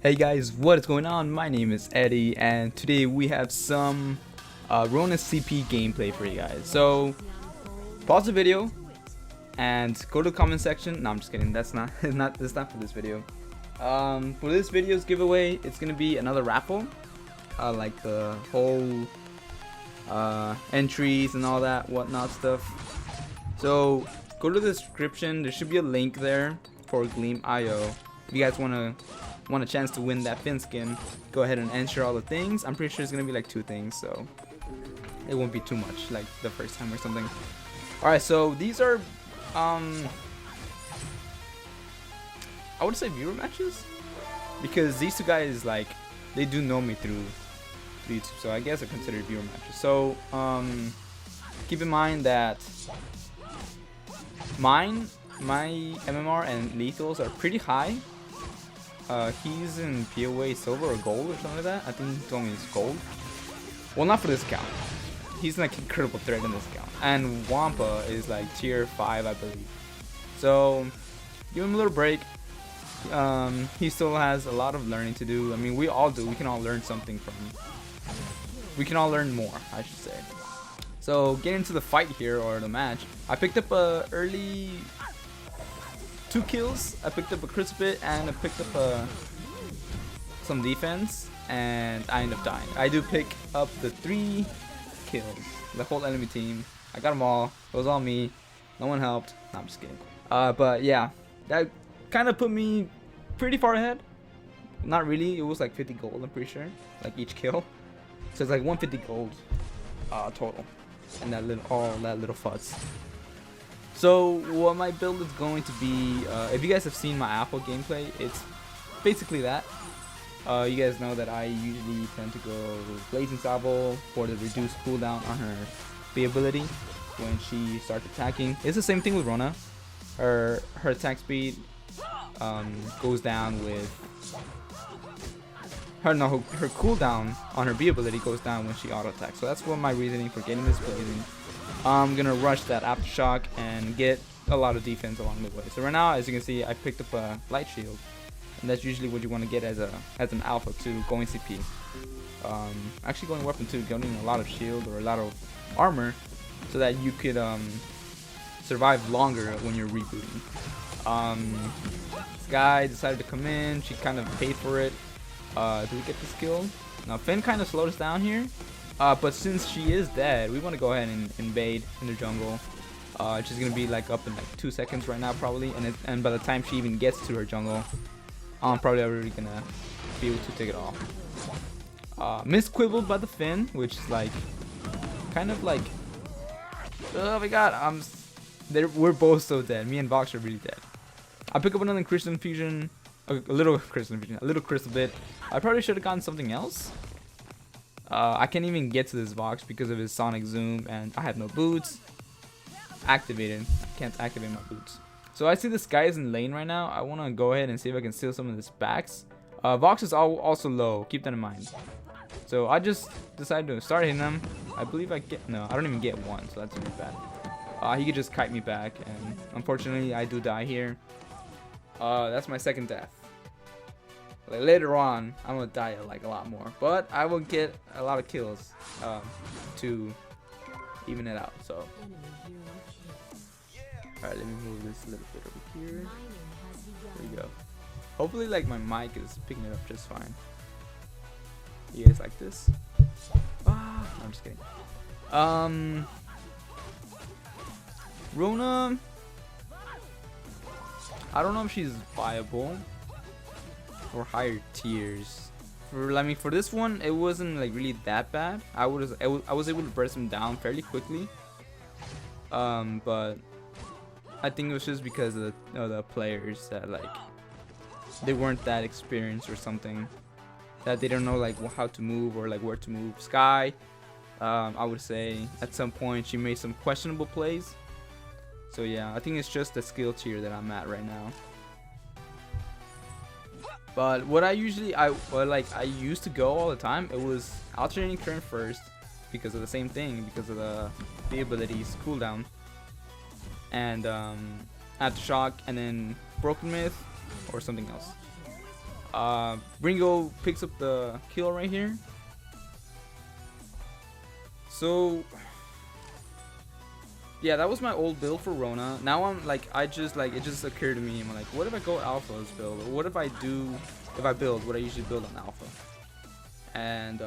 Hey guys, what is going on? My name is Eddie, and today we have some Rona CP gameplay for you guys. So pause the video and go to the comment section. No, I'm just kidding. That's not for this video. For this video's giveaway, it's gonna be another raffle, like the whole entries and all that whatnot stuff. So go to the description. There should be a link there for Gleam.io. If you guys want a chance to win that fin skin, go ahead and enter all the things. I'm pretty sure it's gonna be like 2 things, so it won't be too much like the first time or something. Alright, so these are I would say viewer matches, because these 2 guys, like, they do know me through YouTube, so I guess they're considered viewer matches. So keep in mind that my MMR and lethals are pretty high. He's in POA silver or gold or something like that. I think he told me it's gold. Well, not for this account. He's like a critical threat in this account. And Wampa is like tier 5, I believe. So give him a little break. He still has a lot of learning to do. I mean, we all do. We can all learn something from him. We can all learn more, I should say. So getting into the fight here, or the match, I picked up a early 2 kills. I picked up a crisp bit and I picked up some defense, and I end up dying. I do pick up the 3 kills, the whole enemy team. I got them all. It was all me. No one helped. No, I'm just kidding. But yeah, that kind of put me pretty far ahead. Not really. It was like 50 gold, I'm pretty sure, like each kill. So it's like 150 gold total, and that little fuzz. So what my build is going to be, if you guys have seen my Apple gameplay, it's basically that. You guys know that I usually tend to go Blazing Sabo for the reduced cooldown on her B ability when she starts attacking. It's the same thing with Rona. Her attack speed goes down with her cooldown on her B ability goes down when she auto attacks. So that's what my reasoning for getting this Blazing. I'm gonna rush that aftershock and get a lot of defense along the way. So right now, as you can see, I picked up a light shield, and that's usually what you want to get as an alpha to going CP. Actually, going weapon 2, getting a lot of shield or a lot of armor, so that you could survive longer when you're rebooting. This guy decided to come in. She kind of paid for it. Do we get this kill? Now Finn kind of slowed us down here. But since she is dead, we want to go ahead and invade in the jungle. She's gonna be like up in like 2 seconds right now, probably, and by the time she even gets to her jungle, I'm probably already gonna be able to take it off. Misquibbled by the Finn, which is like kind of like, oh my god, we're both so dead. Me and Vox are really dead. I pick up another crystal infusion, a little crystal bit. I probably should have gotten something else. I can't even get to this box because of his sonic zoom, and I have no boots activated. I can't activate my boots. So I see this guy is in lane right now. I want to go ahead and see if I can steal some of his backs. Vox is also low. Keep that in mind. So I just decided to start hitting him. I believe I don't even get one, so that's really bad. He could just kite me back, and unfortunately I do die here. That's my 2nd death. Like later on, I'm gonna die like a lot more, but I will get a lot of kills to even it out. So, alright, let me move this a little bit over here. There we go. Hopefully, like my mic is picking it up just fine. You guys like this? No, I'm just kidding. Rona, I don't know if she's viable for higher tiers. For this one, it wasn't like really that bad. I was able to burst him down fairly quickly. But I think it was just because of the players that like they weren't that experienced or something, that they don't know like how to move or like where to move. Sky, I would say at some point she made some questionable plays. So yeah, I think it's just the skill tier that I'm at right now. But what I used to go all the time, it was alternating current first, because of the same thing, because of the abilities cooldown, and aftershock, and then broken myth or something else. Ringo picks up the kill right here. So yeah, that was my old build for Rona. Now I'm like, it just occurred to me, I'm like, what if I go alpha's build? Or what if I build what I usually build on alpha? And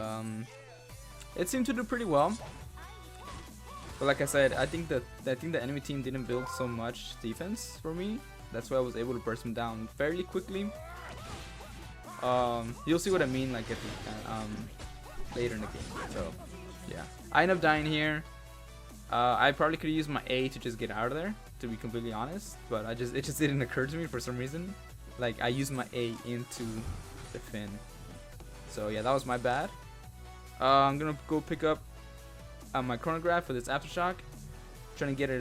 it seemed to do pretty well. But like I said, I think the enemy team didn't build so much defense for me. That's why I was able to burst them down fairly quickly. You'll see what I mean like later in the game. So yeah, I end up dying here. I probably could use my A to just get out of there, to be completely honest, but it just didn't occur to me for some reason. Like, I used my A into the fin. So yeah, that was my bad. I'm gonna go pick up my chronograph for this aftershock, trying to get it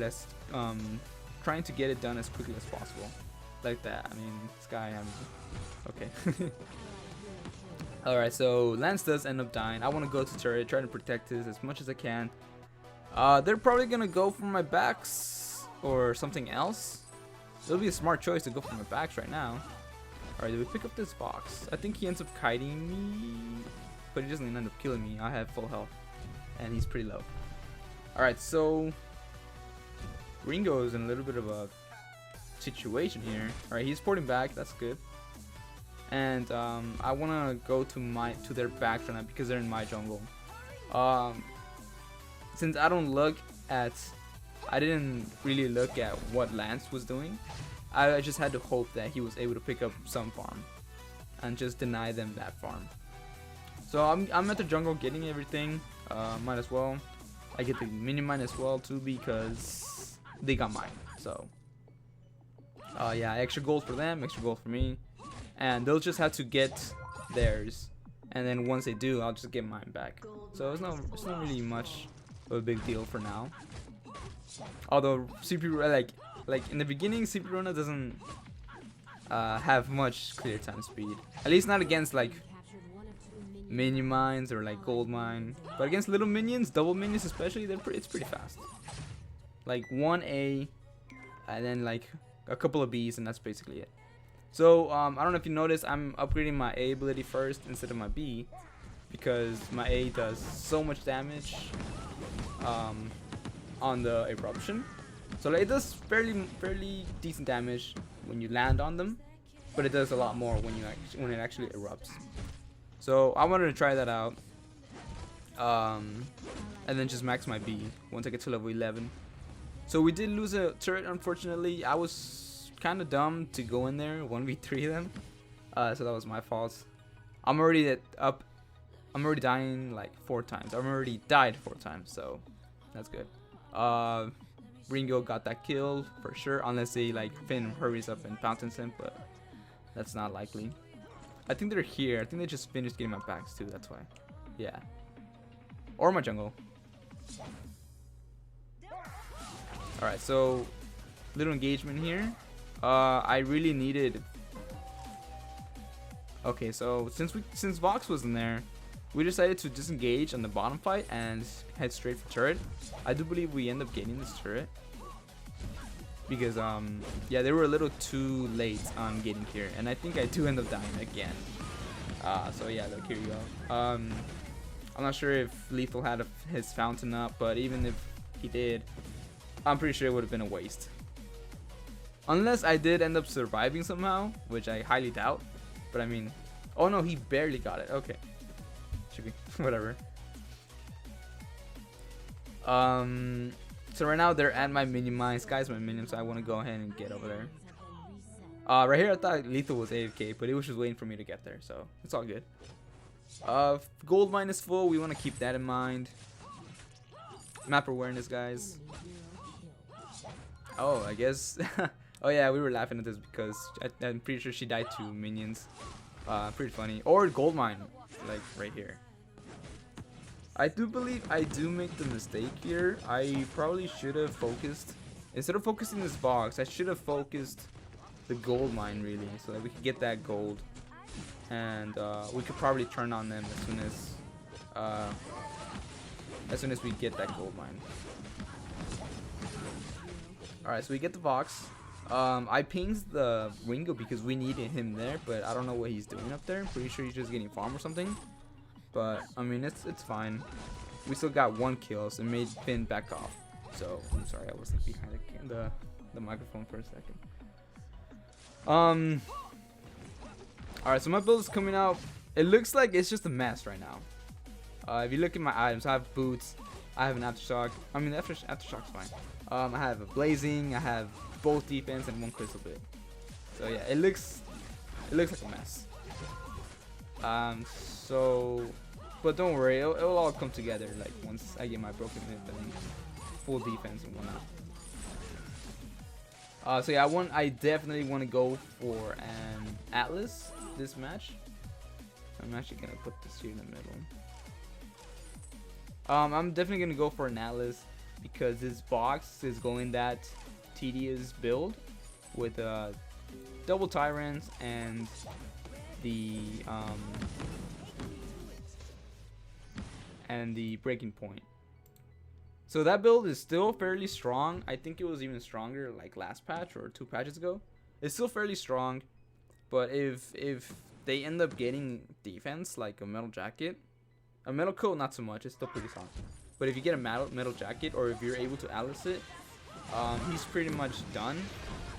done as quickly as possible. Like that. I mean, this guy, okay. Alright, so Lance does end up dying. I want to go to turret, try to protect this as much as I can. They're probably gonna go for my backs or something else. It'll be a smart choice to go for my backs right now. Alright, do we pick up this box? I think he ends up kiting me, but he doesn't end up killing me. I have full health, and he's pretty low. Alright, so Ringo is in a little bit of a situation here. Alright, he's porting back. That's good. And I want to go to their backs right now because they're in my jungle. Since I didn't really look at what Lance was doing, I just had to hope that he was able to pick up some farm and just deny them that farm. So I'm at the jungle getting everything. Might as well. I get the minion mine as well too because they got mine. So yeah, extra gold for them, extra gold for me, and they'll just have to get theirs. And then once they do, I'll just get mine back. So it's not really much of a big deal for now. Although CP like in the beginning, CP Rona doesn't have much clear time speed. At least not against like minion mines or like gold mine. But against little minions, double minions especially, it's pretty fast. Like 1A and then like a couple of Bs, and that's basically it. So I don't know if you noticed, I'm upgrading my A ability first instead of my B because my A does so much damage on the eruption. So like, it does fairly decent damage when you land on them, but it does a lot more when it actually erupts. So I wanted to try that out, and then just max my B once I get to level 11. So we did lose a turret, unfortunately. I was kind of dumb to go in there 1v3 them, so that was my fault. I'm already dying like 4 times. I've already died 4 times, so that's good. Ringo got that kill for sure, unless they like Finn hurries up and fountains him, but that's not likely. I think they're here. I think they just finished getting my backs too, that's why. Yeah. Or my jungle. Alright, so little engagement here. I really needed. Okay, so since Vox wasn't there, we decided to disengage on the bottom fight and head straight for turret. I do believe we end up getting this turret because yeah, they were a little too late on getting here, and I think I do end up dying again. So yeah, look, here you go. I'm not sure if Lethal had his fountain up, but even if he did, I'm pretty sure it would have been a waste. Unless I did end up surviving somehow, which I highly doubt. But I mean, oh no, he barely got it. Okay, should be whatever. So right now they're at my minion mine. Sky's my minion, so I want to go ahead and get over there. Right here I thought Lethal was AFK, but it was just waiting for me to get there, so it's all good. Gold mine is full. We want to keep that in mind. Map awareness, guys. Oh, I guess. Oh yeah, we were laughing at this because I'm pretty sure she died to minions. Pretty funny. Or gold mine, like right here. I do believe I do make the mistake here. I probably should have focused, instead of focusing this box, I should have focused the gold mine really, so that we could get that gold, and we could probably turn on them as soon as we get that gold mine. Alright, so we get the box. I pinged the Ringo because we needed him there, but I don't know what he's doing up there. I'm pretty sure he's just getting farm or something. But I mean, it's fine. We still got 1 kill, so it made Finn back off. So I'm sorry, I was like behind the microphone for a second. Alright, so my build is coming out. It looks like it's just a mess right now. If you look at my items, I have boots, I have an aftershock. I mean, the aftershock's fine. I have a blazing, I have both defense and 1 crystal bit. So yeah, it looks like a mess. But don't worry, it'll all come together like once I get my broken myth and full defense and whatnot. So yeah, I definitely want to go for an Atlas this match. I'm actually gonna put this here in the middle. I'm definitely gonna go for an Atlas because this box is going that tedious build with double tyrants and the breaking point. So that build is still fairly strong. I think it was even stronger like last patch or 2 patches ago. It's still fairly strong, but if they end up getting defense like a metal jacket, a metal coat not so much, it's still pretty strong. But if you get a metal jacket, or if you're able to Atlas it, he's pretty much done.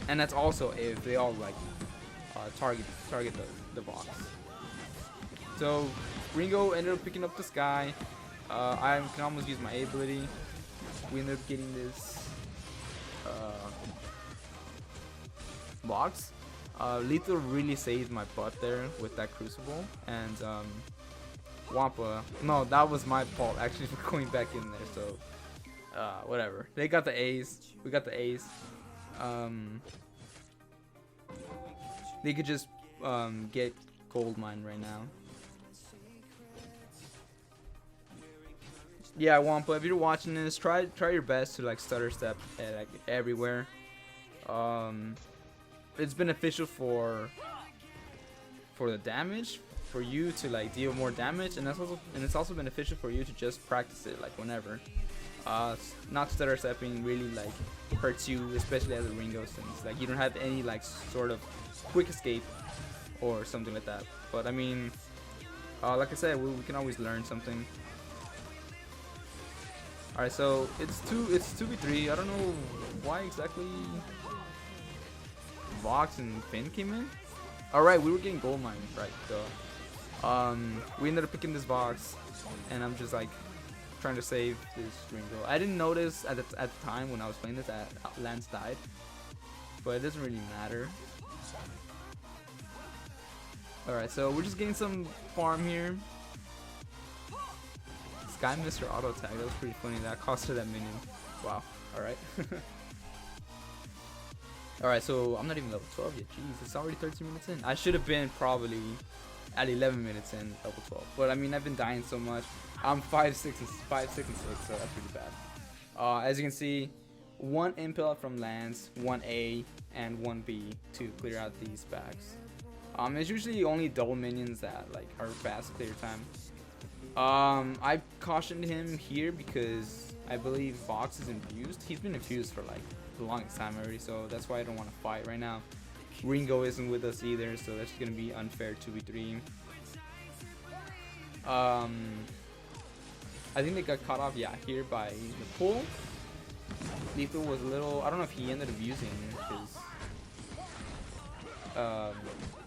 And that's also if they all like target the box. So Ringo ended up picking up the Sky. I can almost use my A ability. We ended up getting this box. Lethal really saved my butt there with that Crucible, and Wampa. No, that was my fault actually for going back in there. So whatever. They got the A's. We got the A's. They could just get gold mine right now. Yeah, Wampa, if you're watching this, try your best to like stutter step like everywhere. It's beneficial for the damage, for you to like deal more damage, and it's also beneficial for you to just practice it like whenever. Not stutter stepping really like hurts you, especially as a Ringo, since like you don't have any like sort of quick escape or something like that. But I mean, like I said, we can always learn something. Alright, so it's 2v3. I don't know why exactly Vox and Finn came in. Alright, we were getting gold mine, right? So we ended up picking this Vox, and I'm just like trying to save this Ringo. I didn't notice at the time when I was playing this that Lance died, but it doesn't really matter. Alright, so we're just getting some farm here. Sky Mr. Auto Tag, that was pretty funny. That cost her that minion. Wow. Alright. Alright, so I'm not even level 12 yet. Jeez, it's already 13 minutes in. I should have been probably at 11 minutes in level 12. But I mean, I've been dying so much. I'm 5, 6, and 6, so that's pretty bad. As you can see, 1 impel from Lance, 1 A, and 1 B to clear out these packs. It's usually only double minions that like are fast clear time. I cautioned him here because I believe Vox is infused. He's been infused for like the longest time already, so that's why I don't want to fight right now. Ringo isn't with us either, so that's gonna be unfair 2v3. I think they got caught off, yeah, here by the pool. Lethal was a little, I don't know if he ended up using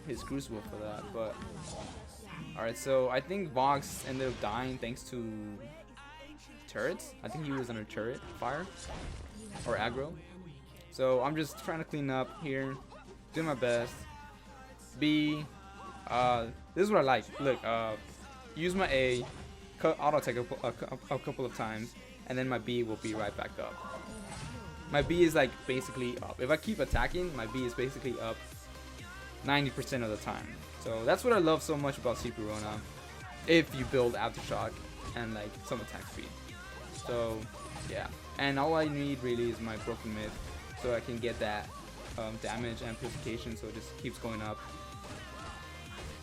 his Crucible for that, but alright, so I think Vox ended up dying thanks to turrets. I think he was under turret fire or aggro. So I'm just trying to clean up here, do my best. B, this is what I like. Look, use my A, auto attack a couple of times, and then my B will be right back up. My B is like basically up. If I keep attacking, my B is basically up 90% of the time. So that's what I love so much about Vainglory Rona, if you build Aftershock and like some attack speed. So yeah, and all I need really is my Broken Myth, so I can get that damage amplification, so it just keeps going up.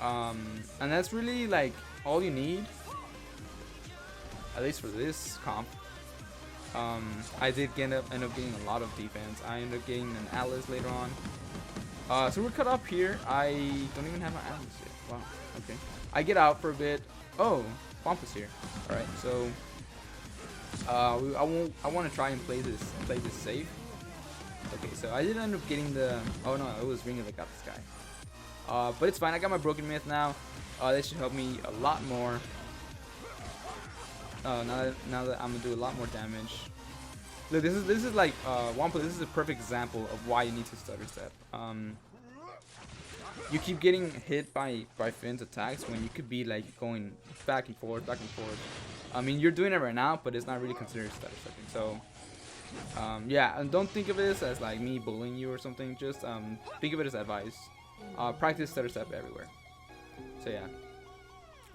And that's really like all you need, at least for this comp. I did end up getting a lot of defense. I ended up getting an Atlas later on. So we're cut up here. I don't even have my Atlas yet. Wow. Okay. I get out for a bit. Oh, Wampa's here. All right. So I want to try and play this safe. Okay. So I did end up getting the. Oh no, it was Ringo that got this guy. But it's fine. I got my broken myth now. That should help me a lot more. Now that I'm gonna do a lot more damage. Look, this is like Wampa. This is a perfect example of why you need to stutter step. You keep getting hit by Finn's attacks when you could be like going back and forth, back and forth. I mean, you're doing it right now, but it's not really considered stutter stepping. So yeah, and don't think of this as like me bullying you or something. Just think of it as advice. Practice stutter step everywhere. So yeah.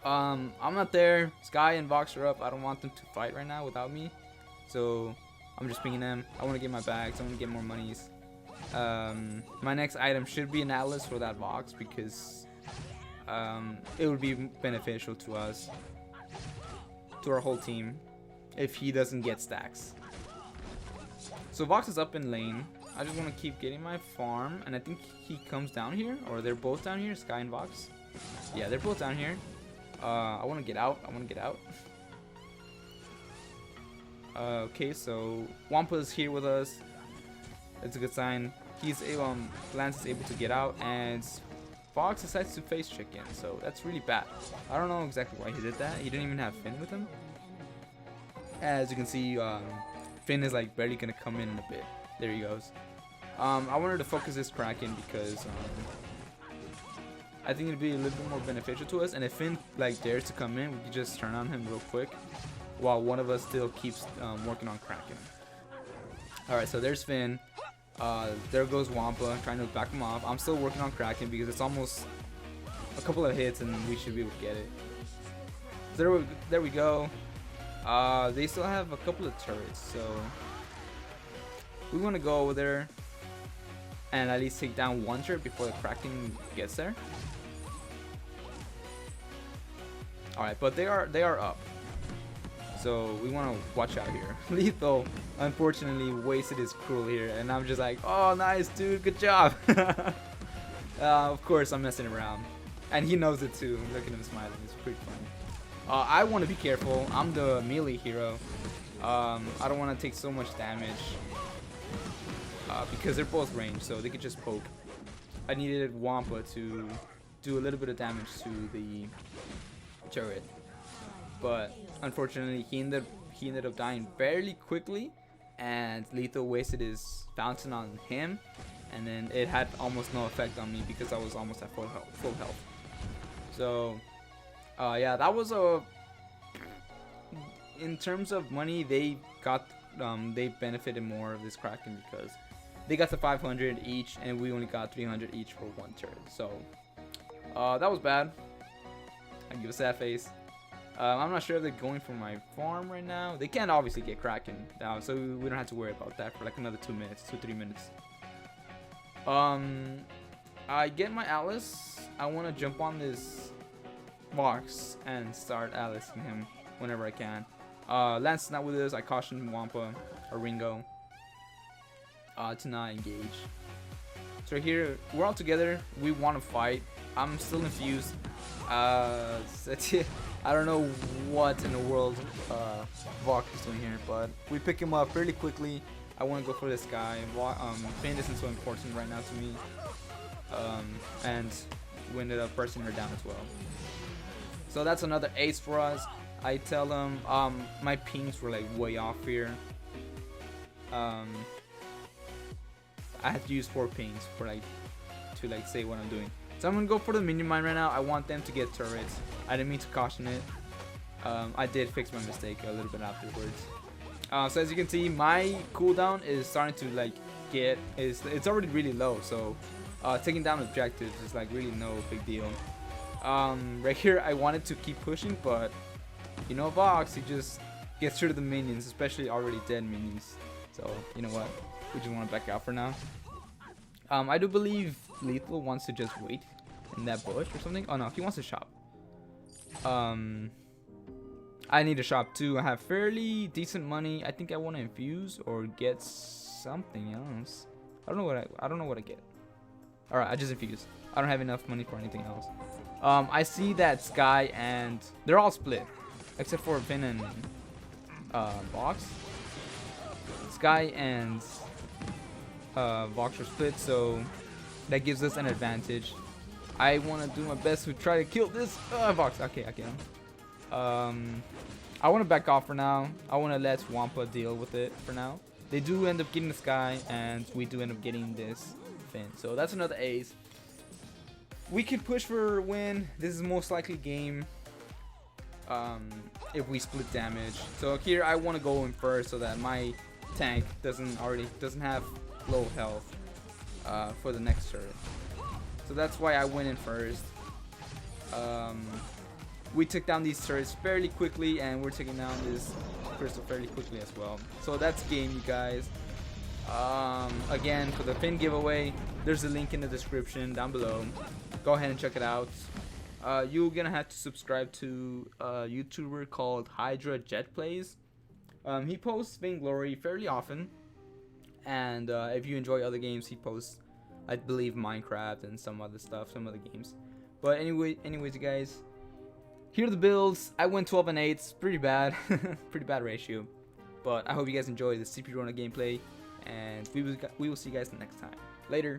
I'm not there. Sky and Vox are up. I don't want them to fight right now without me. So I'm just pinging them. I want to get my bags. I want to get more monies. My next item should be an Atlas for that Vox because it would be beneficial to us, to our whole team, if he doesn't get stacks. So Vox is up in lane. I just want to keep getting my farm, and I think he comes down here, or they're both down here, Sky and Vox. Yeah, they're both down here. I want to get out. Okay, so Wampa's here with us. That's a good sign. He's able, Lance is able to get out, and Fox decides to face chicken. So that's really bad. I don't know exactly why he did that. He didn't even have Finn with him. As you can see, Finn is like barely gonna come in a bit. There he goes. I wanted to focus this Kraken because I think it'd be a little bit more beneficial to us, and if Finn like dares to come in, we can just turn on him real quick while one of us still keeps working on Kraken. Alright, so there's Finn. There goes Wampa trying to back him off. I'm still working on Kraken because it's almost a couple of hits and we should be able to get it. So there we go. They still have a couple of turrets, so we want to go over there and at least take down one turret before the Kraken gets there. Alright, but they are up. So we want to watch out here. Lethal unfortunately wasted his cruel here, and I'm just like, oh nice dude, good job. Of course I'm messing around, and he knows it too. Look at him smiling, it's pretty funny. I want to be careful. I'm the melee hero. I don't want to take so much damage because they're both ranged, so they could just poke. I needed Wampa to do a little bit of damage to the turret, but unfortunately he ended up dying fairly quickly, and Lethal wasted his fountain on him, and then it had almost no effect on me because I was almost at full health. So yeah, that was in terms of money, they benefited more of this Kraken because they got to 500 each and we only got 300 each for one turret. So that was bad. I give a sad face. I'm not sure if they're going for my farm right now. They can't obviously get Kraken now, so we don't have to worry about that for like another 2 minutes, 2-3 minutes. I get my Atlas. I want to jump on this box and start Atlasing him whenever I can. Lance is not with us. I cautioned Wampa or Ringo to not engage. So here we're all together. We want to fight. I'm still infused. I don't know what in the world Vok is doing here, but we pick him up really quickly. I want to go for this guy. Finn isn't so important right now to me, and we ended up bursting her down as well. So that's another ace for us. I tell them my pings were like way off here. I had to use 4 pings for to say what I'm doing. So I'm gonna go for the minion mine right now. I want them to get turrets. I didn't mean to caution it. I did fix my mistake a little bit afterwards. So as you can see, my cooldown is starting to it's already really low. So taking down objectives is like really no big deal. Right here, I wanted to keep pushing, but you know, Vox, he just gets rid of the minions, especially already dead minions. So you know what? We just want to back out for now. I do believe Lethal wants to just wait in that bush or something. Oh no, he wants to shop. I I need a shop too. I have fairly decent money. I think I want to infuse or get something else. I don't know what I get. All right, I just infused. I don't have enough money for anything else. I see that Sky and they're all split, except for Finn and Vox. Sky and Vox are split, so that gives us an advantage. I want to do my best to try to kill this Vox. Okay, I get him. I want to back off for now. I want to let Wampa deal with it for now. They do end up getting the Sky, and we do end up getting this Finn. So that's another ace. We can push for a win. This is most likely game if we split damage. So here I want to go in first so that my tank doesn't have low health for the next turret. So that's why I went in first. We took down these turrets fairly quickly, and we're taking down this crystal fairly quickly as well. So that's game, you guys. Again, for the Finn giveaway, there's a link in the description down below. Go ahead and check it out. You're gonna have to subscribe to a YouTuber called Hydra Jet Plays. He posts Vainglory fairly often, and if you enjoy other games, he posts, I believe, Minecraft and some other stuff, some other games. But anyways, you guys, here are the builds. I went 12 and 8. It's pretty bad, pretty bad ratio. But I hope you guys enjoy the CP Rona gameplay, and we will see you guys next time. Later.